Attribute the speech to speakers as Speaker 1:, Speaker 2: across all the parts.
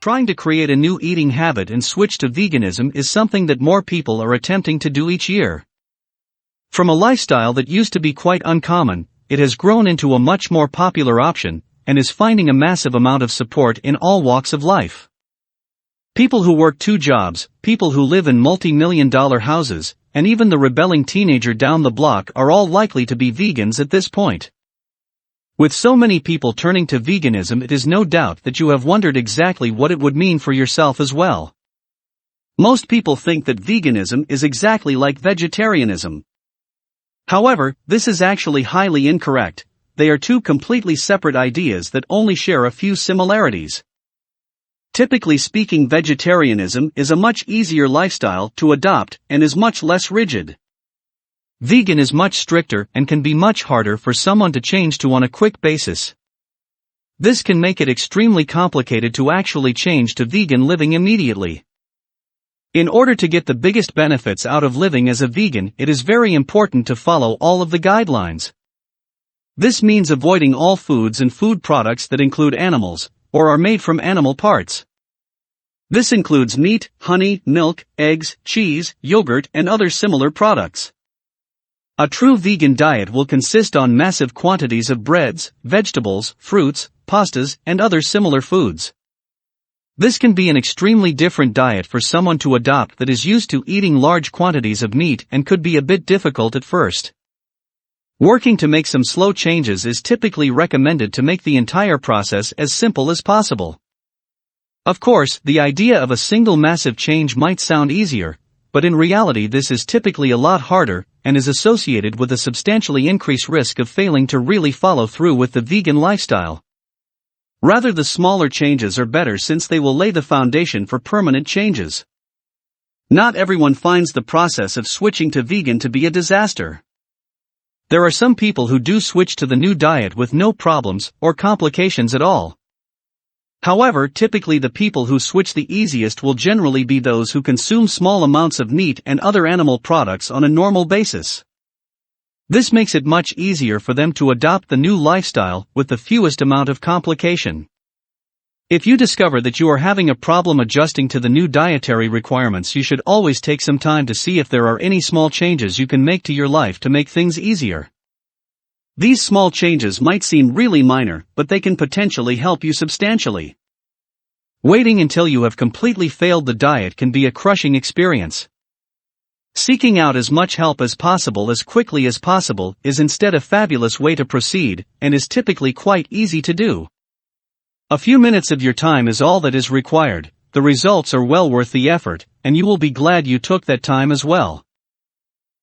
Speaker 1: Trying to create a new eating habit and switch to veganism is something that more people are attempting to do each year. From a lifestyle that used to be quite uncommon, it has grown into a much more popular option, and is finding a massive amount of support in all walks of life. People who work 2 jobs, people who live in multi-million-dollar houses, and even the rebelling teenager down the block are all likely to be vegans at this point. With so many people turning to veganism, it is no doubt that you have wondered exactly what it would mean for yourself as well. Most people think that veganism is exactly like vegetarianism. However, this is actually highly incorrect. They are 2 completely separate ideas that only share a few similarities. Typically speaking, vegetarianism is a much easier lifestyle to adopt and is much less rigid. Vegan is much stricter and can be much harder for someone to change to on a quick basis. This can make it extremely complicated to actually change to vegan living immediately. In order to get the biggest benefits out of living as a vegan, it is very important to follow all of the guidelines. This means avoiding all foods and food products that include animals, or are made from animal parts. This includes meat, honey, milk, eggs, cheese, yogurt, and other similar products. A true vegan diet will consist on massive quantities of breads, vegetables, fruits, pastas, and other similar foods. This can be an extremely different diet for someone to adopt that is used to eating large quantities of meat and could be a bit difficult at first. Working to make some slow changes is typically recommended to make the entire process as simple as possible. Of course, the idea of a single massive change might sound easier, but in reality this is typically a lot harder, and is associated with a substantially increased risk of failing to really follow through with the vegan lifestyle. Rather, the smaller changes are better since they will lay the foundation for permanent changes. Not everyone finds the process of switching to vegan to be a disaster. There are some people who do switch to the new diet with no problems or complications at all. However, typically the people who switch the easiest will generally be those who consume small amounts of meat and other animal products on a normal basis. This makes it much easier for them to adopt the new lifestyle with the fewest amount of complication. If you discover that you are having a problem adjusting to the new dietary requirements, you should always take some time to see if there are any small changes you can make to your life to make things easier. These small changes might seem really minor, but they can potentially help you substantially. Waiting until you have completely failed the diet can be a crushing experience. Seeking out as much help as possible as quickly as possible is instead a fabulous way to proceed, and is typically quite easy to do. A few minutes of your time is all that is required. The results are well worth the effort, and you will be glad you took that time as well.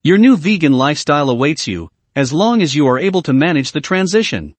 Speaker 1: Your new vegan lifestyle awaits you, as long as you are able to manage the transition.